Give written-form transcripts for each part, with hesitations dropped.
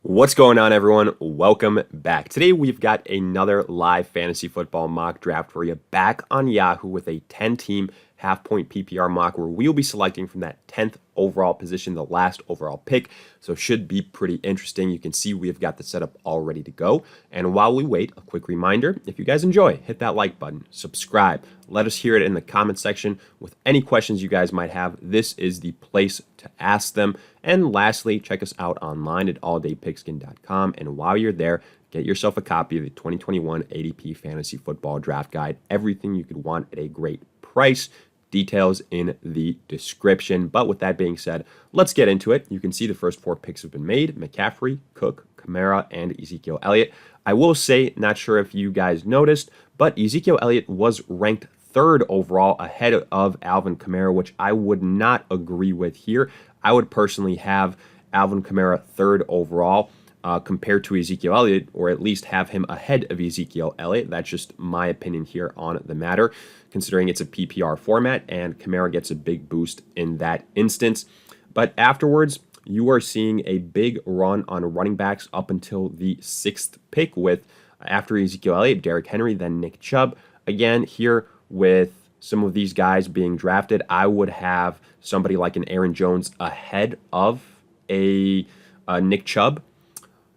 What's going on, everyone? Welcome back. Today, we've got another live fantasy football mock draft for you back on Yahoo with a 10-team half-point PPR mock where we'll be selecting from that 10th overall position, the last overall pick. So should be pretty interesting. You can see we've got the setup all ready to go. And while we wait, a quick reminder, if you guys enjoy, hit that like button, subscribe. Let us hear it in the comment section with any questions you guys might have. This is the place to ask them. And lastly, check us out online at alldaypigskin.com. And while you're there, get yourself a copy of the 2021 ADP Fantasy Football Draft Guide. Everything you could want at a great price. Details in the description. But with that being said, let's get into it. You can see the first four picks have been made: McCaffrey, Cook, Kamara, and Ezekiel Elliott. I will say, not sure if you guys noticed, but Ezekiel Elliott was ranked third overall ahead of Alvin Kamara, which I would not agree with here. I would personally have Alvin Kamara third overall compared to Ezekiel Elliott, or at least have him ahead of Ezekiel Elliott. That's just my opinion here on the matter, considering it's a PPR format and Kamara gets a big boost in that instance. But afterwards, you are seeing a big run on running backs up until the sixth pick with, after Ezekiel Elliott, Derrick Henry, then Nick Chubb. Again, here with some of these guys being drafted, I would have somebody like an Aaron Jones ahead of a Nick Chubb.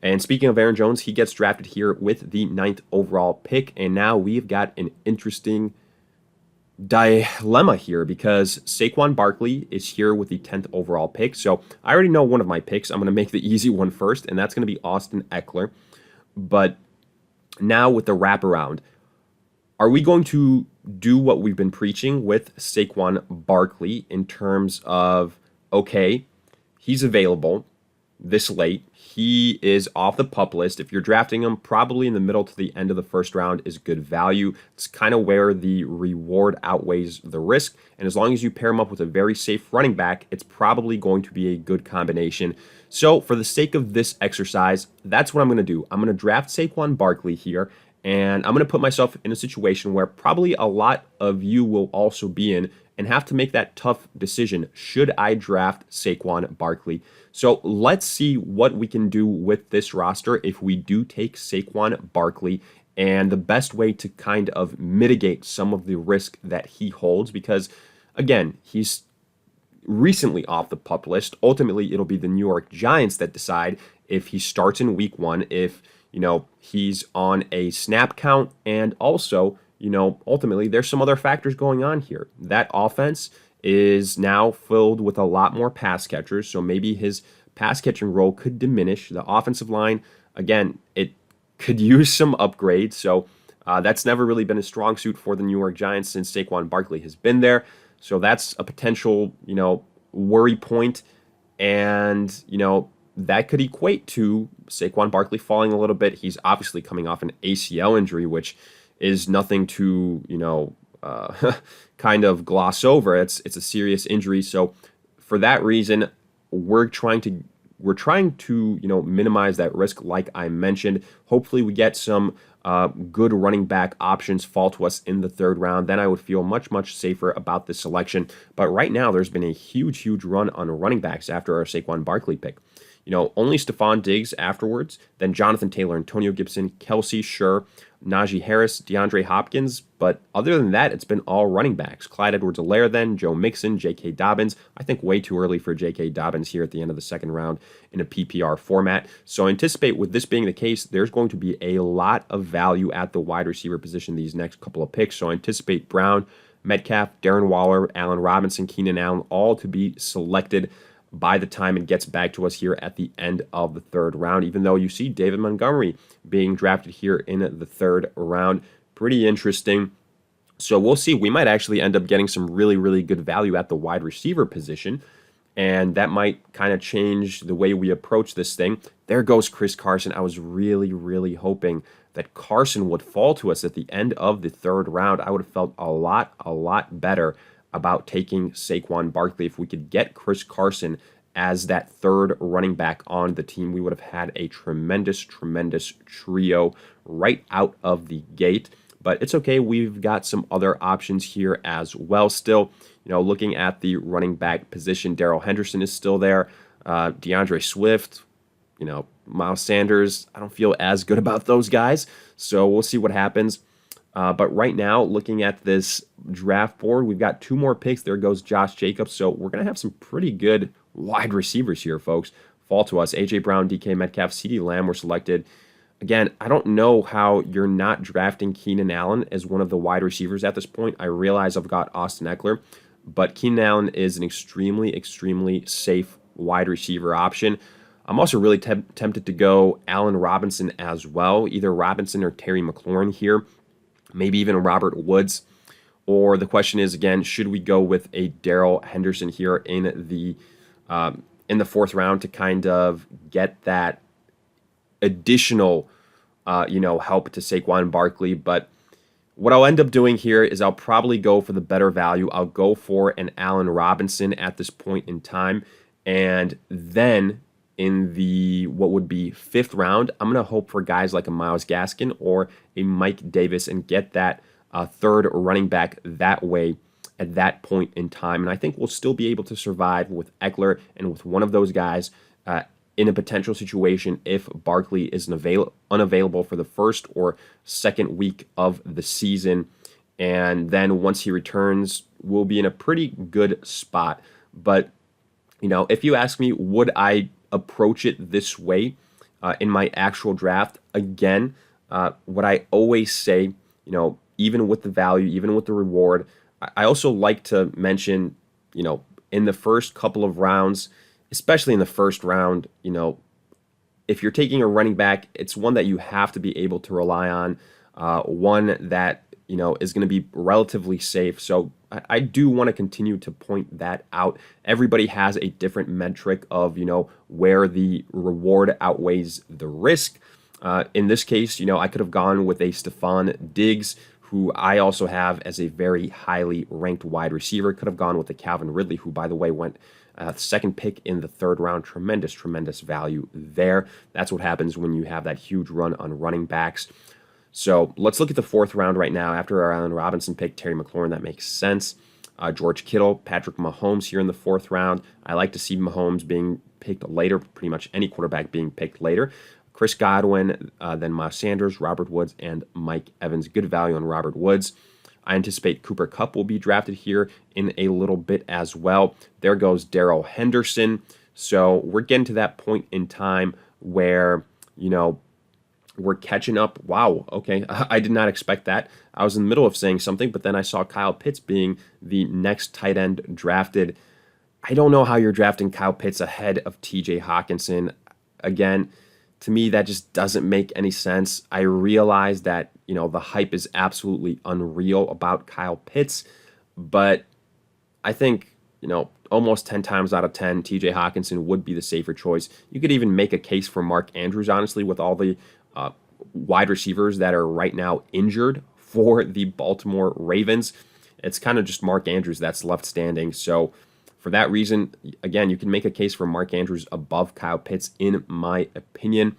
And speaking of Aaron Jones, he gets drafted here with the 9th overall pick. And now we've got an interesting dilemma here because Saquon Barkley is here with the 10th overall pick. So I already know one of my picks. I'm going to make the easy one first, and that's going to be Austin Eckler. But now with the wraparound, are we going to do what we've been preaching with Saquon Barkley in terms of, okay, he's available this late. He is off the PUP list. If you're drafting him, probably in the middle to the end of the first round is good value. It's kind of where the reward outweighs the risk. And as long as you pair him up with a very safe running back, it's probably going to be a good combination. So for the sake of this exercise, that's what I'm going to do. I'm going to draft Saquon Barkley here. And I'm going to put myself in a situation where probably a lot of you will also be in and have to make that tough decision. Should I draft Saquon Barkley? So let's see what we can do with this roster if we do take Saquon Barkley, and the best way to kind of mitigate some of the risk that he holds, because again, he's recently off the PUP list. Ultimately, it'll be the New York Giants that decide if he starts in week 1, if he's on a snap count, and also, ultimately there's some other factors going on here. That offense is now filled with a lot more pass catchers, so maybe his pass catching role could diminish. The offensive line, again, it could use some upgrades, so that's never really been a strong suit for the New York Giants since Saquon Barkley has been there. So that's a potential, worry point, and, that could equate to Saquon Barkley falling a little bit. He's obviously coming off an ACL injury, which is nothing to, kind of gloss over. It's a serious injury. So for that reason, we're trying to minimize that risk, like I mentioned. Hopefully we get some good running back options fall to us in the 3rd round. Then I would feel much, much safer about this selection. But right now, there's been a huge run on running backs after our Saquon Barkley pick. Only Stephon Diggs afterwards, then Jonathan Taylor, Antonio Gibson, Kelsey, sure, Najee Harris, DeAndre Hopkins. But other than that, it's been all running backs. Clyde Edwards-Helaire then, Joe Mixon, J.K. Dobbins. I think way too early for J.K. Dobbins here at the end of the 2nd round in a PPR format. So anticipate with this being the case, there's going to be a lot of value at the wide receiver position these next couple of picks. So anticipate Brown, Metcalf, Darren Waller, Allen Robinson, Keenan Allen, all to be selected by the time it gets back to us here at the end of the 3rd round, even though you see David Montgomery being drafted here in the 3rd round. Pretty interesting. So we'll see. We might actually end up getting some really good value at the wide receiver position, and that might kind of change the way we approach this thing. There goes Chris Carson. I was really hoping that Carson would fall to us at the end of the 3rd round. I would have felt a lot better about taking Saquon Barkley. If we could get Chris Carson as that 3rd running back on the team, we would have had a tremendous trio right out of the gate. But it's okay. We've got some other options here as well. Still, looking at the running back position, Darrell Henderson is still there. DeAndre Swift, Miles Sanders, I don't feel as good about those guys. So we'll see what happens. But right now, looking at this draft board, we've got 2 more picks. There goes Josh Jacobs. So we're going to have some pretty good wide receivers here, folks. Fall to us. A.J. Brown, DK Metcalf, CeeDee Lamb were selected. Again, I don't know how you're not drafting Keenan Allen as one of the wide receivers at this point. I realize I've got Austin Eckler, but Keenan Allen is an extremely, extremely safe wide receiver option. I'm also really tempted to go Allen Robinson as well, either Robinson or Terry McLaurin here, maybe even Robert Woods. Or the question is, again, should we go with a Darrell Henderson here in the 4th round to kind of get that additional, help to Saquon Barkley? But what I'll end up doing here is I'll probably go for the better value. I'll go for an Allen Robinson at this point in time. And then in the what would be 5th round, I'm going to hope for guys like a Myles Gaskin or a Mike Davis and get that 3rd running back that way at that point in time. And I think we'll still be able to survive with Eckler and with one of those guys in a potential situation if Barkley is unavailable for the 1st or 2nd week of the season. And then once he returns, we'll be in a pretty good spot. But, if you ask me, would I approach it this way in my actual draft? Again, what I always say, even with the value, even with the reward, I also like to mention, in the first couple of rounds, especially in the 1st round, if you're taking a running back, it's one that you have to be able to rely on, one that, is going to be relatively safe. So I do want to continue to point that out. Everybody has a different metric of, where the reward outweighs the risk. In this case, I could have gone with a Stephon Diggs, who I also have as a very highly ranked wide receiver. Could have gone with the Calvin Ridley, who, by the way, went 2nd pick in the 3rd round. Tremendous value there. That's what happens when you have that huge run on running backs. So let's look at the 4th round right now. After our Allen Robinson pick, Terry McLaurin, that makes sense. George Kittle, Patrick Mahomes here in the 4th round. I like to see Mahomes being picked later, pretty much any quarterback being picked later. Chris Godwin, then Miles Sanders, Robert Woods, and Mike Evans. Good value on Robert Woods. I anticipate Cooper Kupp will be drafted here in a little bit as well. There goes Darrell Henderson. So we're getting to that point in time where, we're catching up. Wow, okay, I did not expect that. I was in the middle of saying something, but then I saw Kyle Pitts being the next tight end drafted. I don't know how you're drafting Kyle Pitts ahead of TJ Hawkinson. Again, to me, that just doesn't make any sense. I realize that, the hype is absolutely unreal about Kyle Pitts, but I think, almost 10 times out of 10, TJ Hawkinson would be the safer choice. You could even make a case for Mark Andrews, honestly, with all the wide receivers that are right now injured for the Baltimore Ravens. It's kind of just Mark Andrews that's left standing. So for that reason, again, you can make a case for Mark Andrews above Kyle Pitts, in my opinion.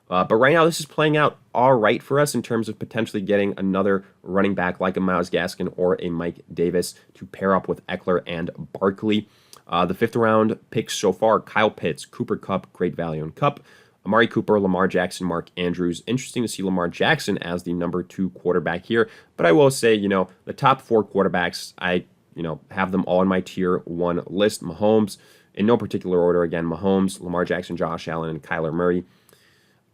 But right now, this is playing out all right for us in terms of potentially getting another running back like a Myles Gaskin or a Mike Davis to pair up with Eckler and Barkley. The 5th round picks so far: Kyle Pitts, Cooper Kupp, great value on Kupp, Amari Cooper, Lamar Jackson, Mark Andrews. Interesting to see Lamar Jackson as the number 2 quarterback here. But I will say, the top 4 quarterbacks, I have them all in my tier 1 list. Mahomes, in no particular order, again, Mahomes, Lamar Jackson, Josh Allen, and Kyler Murray.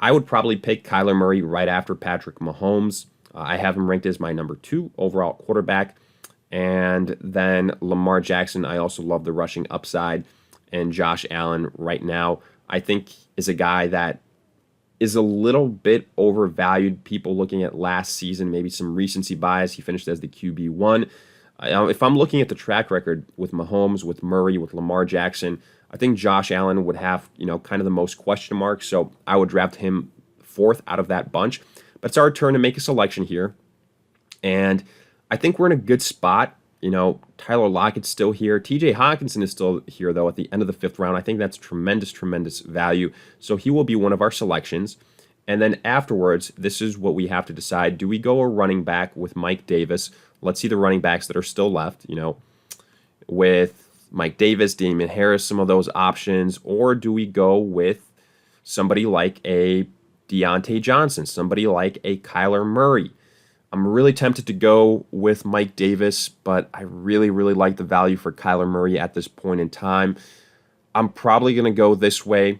I would probably pick Kyler Murray right after Patrick Mahomes. I have him ranked as my number 2 overall quarterback. And then Lamar Jackson, I also love the rushing upside. And Josh Allen right now, I think, is a guy that is a little bit overvalued. People looking at last season, maybe some recency bias. He finished as the QB1. If I'm looking at the track record with Mahomes, with Murray, with Lamar Jackson, I think Josh Allen would have, kind of the most question marks. So I would draft him 4th out of that bunch. But it's our turn to make a selection here. And I think we're in a good spot. Tyler Lockett's still here. TJ Hawkinson is still here, though, at the end of the 5th round. I think that's tremendous value. So he will be one of our selections. And then afterwards, this is what we have to decide. Do we go a running back with Mike Davis? Let's see the running backs that are still left, with Mike Davis, Damian Harris, some of those options. Or do we go with somebody like a Deontay Johnson, somebody like a Kyler Murray. I'm really tempted to go with Mike Davis, but I really, really like the value for Kyler Murray at this point in time. I'm probably going to go this way.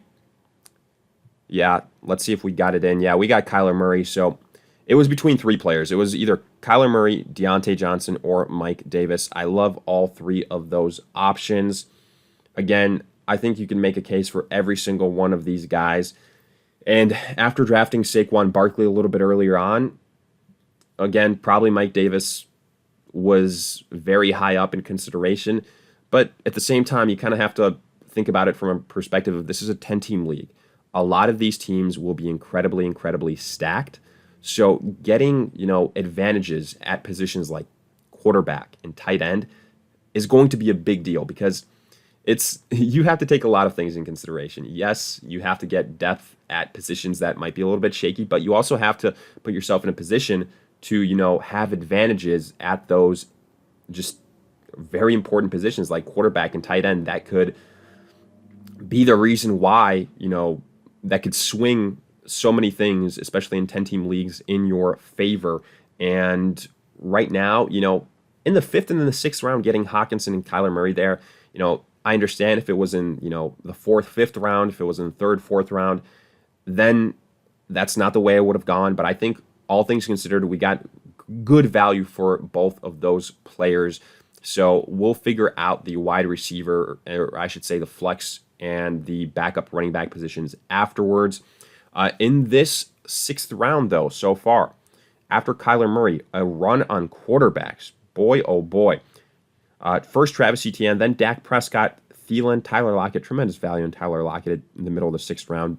Yeah, let's see if we got it in. Yeah, we got Kyler Murray. So it was between three players. It was either Kyler Murray, Deontay Johnson, or Mike Davis. I love all three of those options. Again, I think you can make a case for every single one of these guys. And after drafting Saquon Barkley a little bit earlier on, again, probably Mike Davis was very high up in consideration. But at the same time, you kind of have to think about it from a perspective of this is a 10-team league. A lot of these teams will be incredibly, incredibly stacked. So getting, advantages at positions like quarterback and tight end is going to be a big deal because you have to take a lot of things in consideration. Yes, you have to get depth at positions that might be a little bit shaky, but you also have to put yourself in a position to, have advantages at those just very important positions like quarterback and tight end that could be the reason why, that could swing so many things, especially in 10-team leagues, in your favor. And right now, in the 5th and in the 6th round, getting Hockenson and Kyler Murray there, I understand if it was in, the 4th, 5th round, if it was in the 3rd, 4th round, then that's not the way I would have gone. But I think all things considered, we got good value for both of those players. So we'll figure out the wide receiver, or I should say the flex and the backup running back positions afterwards. In this 6th round, though, so far, after Kyler Murray, a run on quarterbacks. Boy, oh boy. First Travis Etienne, then Dak Prescott, Thielen, Tyler Lockett. Tremendous value in Tyler Lockett in the middle of the 6th round.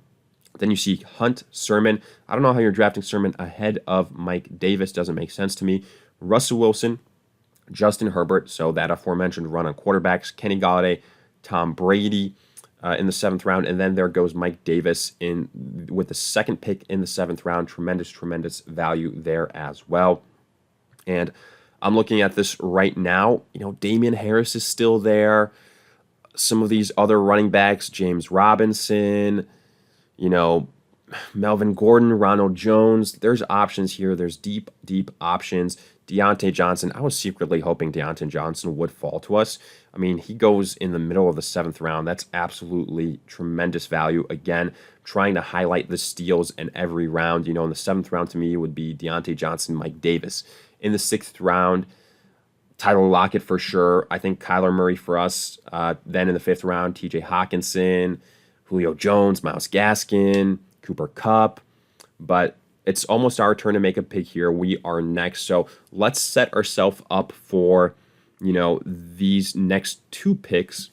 Then you see Hunt, Sermon. I don't know how you're drafting Sermon ahead of Mike Davis. Doesn't make sense to me. Russell Wilson, Justin Herbert. So that aforementioned run on quarterbacks. Kenny Golladay, Tom Brady in the 7th round. And then there goes Mike Davis with the 2nd pick in the 7th round. Tremendous, tremendous value there as well. And I'm looking at this right now. Damian Harris is still there. Some of these other running backs, James Robinson, Melvin Gordon, Ronald Jones. There's options here. There's deep, deep options. Deontay Johnson. I was secretly hoping Deontay Johnson would fall to us. I mean, he goes in the middle of the 7th round. That's absolutely tremendous value. Again, trying to highlight the steals in every round. In the 7th round to me would be Deontay Johnson, Mike Davis. In the 6th round, Tyler Lockett for sure. I think Kyler Murray for us. Then in the 5th round, TJ Hockenson, Julio Jones, Myles Gaskin, Cooper Kupp. But it's almost our turn to make a pick here. We are next. So let's set ourselves up for, these next 2 picks.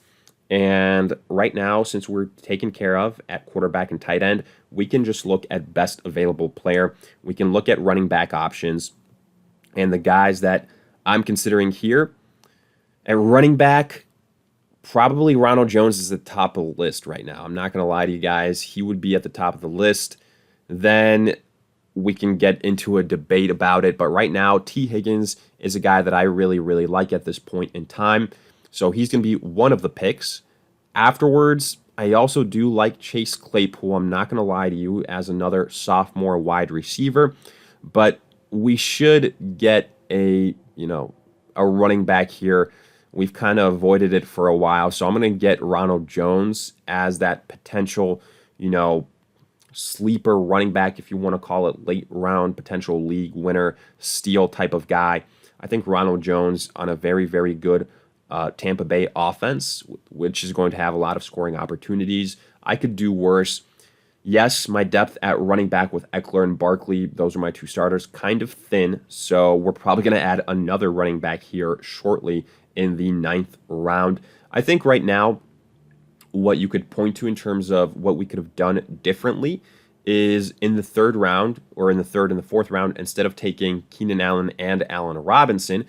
And right now, since we're taken care of at quarterback and tight end, we can just look at best available player. We can look at running back options. And the guys that I'm considering here, at running back, probably Ronald Jones is at the top of the list right now. I'm not going to lie to you guys. He would be at the top of the list. Then we can get into a debate about it. But right now, T. Higgins is a guy that I really, really like at this point in time. So he's going to be one of the picks. Afterwards, I also do like Chase Claypool. I'm not going to lie to you, as another sophomore wide receiver. But we should get a running back here. We've kind of avoided it for a while. So I'm going to get Ronald Jones as that potential, sleeper running back, if you want to call it, late round potential league winner, steal type of guy. I think Ronald Jones on a very, very good Tampa Bay offense, which is going to have a lot of scoring opportunities. I could do worse. Yes, my depth at running back with Eckler and Barkley, those are my 2 starters, kind of thin. So we're probably going to add another running back here shortly in the 9th round. I think right now, what you could point to in terms of what we could have done differently is in the 3rd round, or in the 3rd and the 4th round, instead of taking Keenan Allen and Allen Robinson,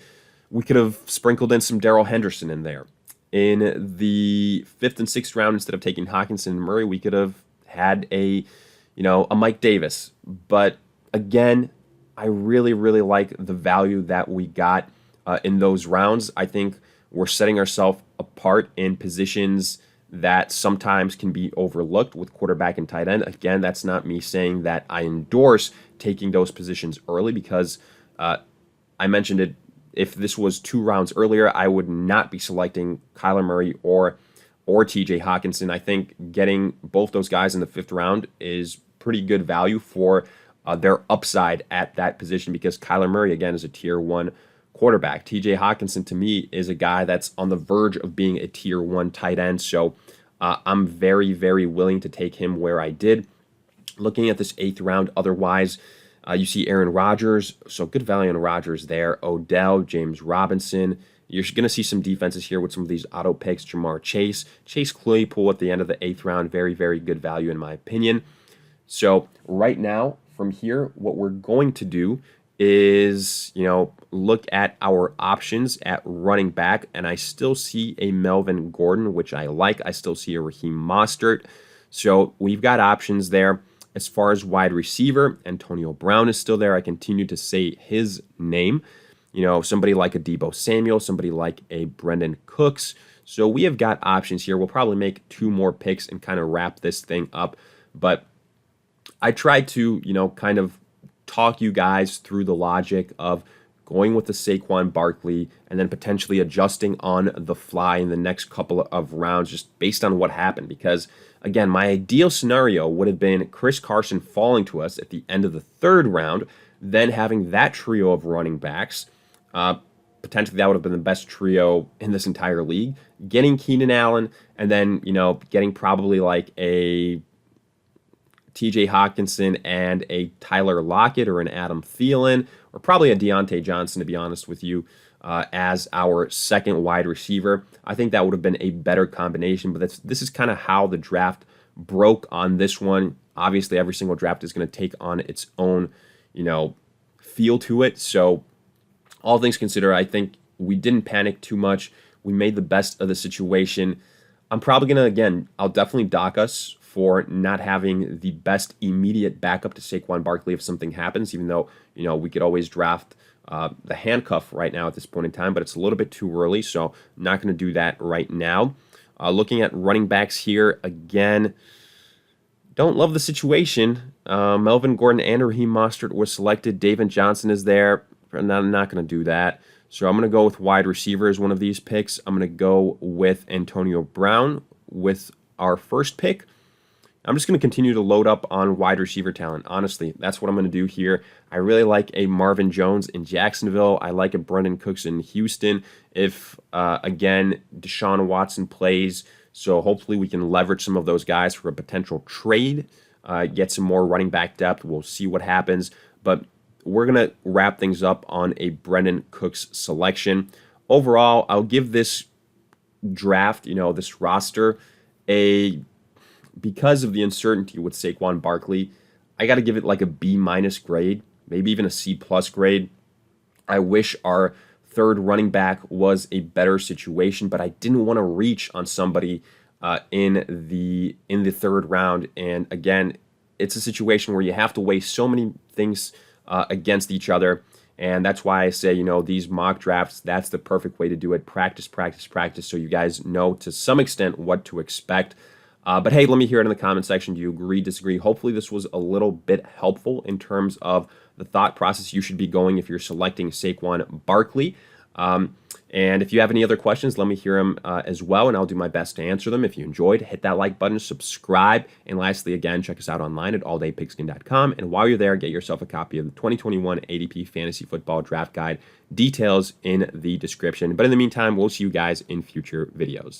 we could have sprinkled in some Darrell Henderson in there. In the 5th and 6th round, instead of taking Hockenson and Murray, we could have had a Mike Davis. But again, I really, really like the value that we got in those rounds. I think we're setting ourselves apart in positions that sometimes can be overlooked with quarterback and tight end. Again, that's not me saying that I endorse taking those positions early, because I mentioned it. If this was 2 rounds earlier, I would not be selecting Kyler Murray or TJ Hawkinson. I think getting both those guys in the 5th round is pretty good value for their upside at that position, because Kyler Murray, again, is a tier 1 quarterback. TJ Hawkinson, to me, is a guy that's on the verge of being a tier 1 tight end. So I'm very, very willing to take him where I did. Looking at this 8th round, otherwise, you see Aaron Rodgers, so good value on Rodgers there. Odell, James Robinson. You're going to see some defenses here with some of these auto picks. Jamar Chase, Chase Claypool at the end of the 8th round. Very, very good value in my opinion. So right now, from here, what we're going to do is, look at our options at running back, and I still see a Melvin Gordon, which I like. I still see a Raheem Mostert. So we've got options there. As far as wide receiver, Antonio Brown is still there. I continue to say his name. Somebody like a Deebo Samuel, somebody like a Brendan Cooks. So we have got options here. We'll probably make 2 more picks and kind of wrap this thing up. But I tried to, kind of talk you guys through the logic of going with the Saquon Barkley and then potentially adjusting on the fly in the next couple of rounds just based on what happened. Because, again, my ideal scenario would have been Chris Carson falling to us at the end of the 3rd round, then having that trio of running backs. Potentially that would have been the best trio in this entire league. Getting Keenan Allen, and then, getting probably like a TJ Hawkinson and a Tyler Lockett or an Adam Thielen, or probably a Deontay Johnson, to be honest with you, as our 2nd wide receiver. I think that would have been a better combination, but this is kind of how the draft broke on this one. Obviously, every single draft is going to take on its own, feel to it. So all things considered, I think we didn't panic too much. We made the best of the situation. I'm probably going to, again, I'll definitely dock us for not having the best immediate backup to Saquon Barkley if something happens, even though, we could always draft the handcuff right now at this point in time, but it's a little bit too early, so I'm not going to do that right now. Looking at running backs here, again, don't love the situation. Melvin Gordon and Raheem Mostert were selected. David Johnson is there. I'm not going to do that. So I'm going to go with wide receiver as one of these picks. I'm going to go with Antonio Brown with our first pick. I'm just going to continue to load up on wide receiver talent. Honestly, that's what I'm going to do here. I really like a Marvin Jones in Jacksonville. I like a Brendan Cooks in Houston. If, again, Deshaun Watson plays, so hopefully we can leverage some of those guys for a potential trade, get some more running back depth. We'll see what happens. But we're going to wrap things up on a Brendan Cooks selection. Overall, I'll give this draft, this roster, because of the uncertainty with Saquon Barkley, I got to give it like a B- grade, maybe even a C+ grade. I wish our 3rd running back was a better situation, but I didn't want to reach on somebody in the 3rd round. And again, it's a situation where you have to weigh so many things against each other. And that's why I say, these mock drafts, that's the perfect way to do it. Practice, practice, practice, so you guys know to some extent what to expect. But hey, let me hear it in the comment section. Do you agree, disagree? Hopefully this was a little bit helpful in terms of the thought process you should be going if you're selecting Saquon Barkley. And if you have any other questions, let me hear them as well, and I'll do my best to answer them. If you enjoyed, hit that like button, subscribe, and lastly, again, check us out online at alldaypigskin.com. And while you're there, get yourself a copy of the 2021 ADP Fantasy Football Draft Guide. Details in the description. But in the meantime, we'll see you guys in future videos.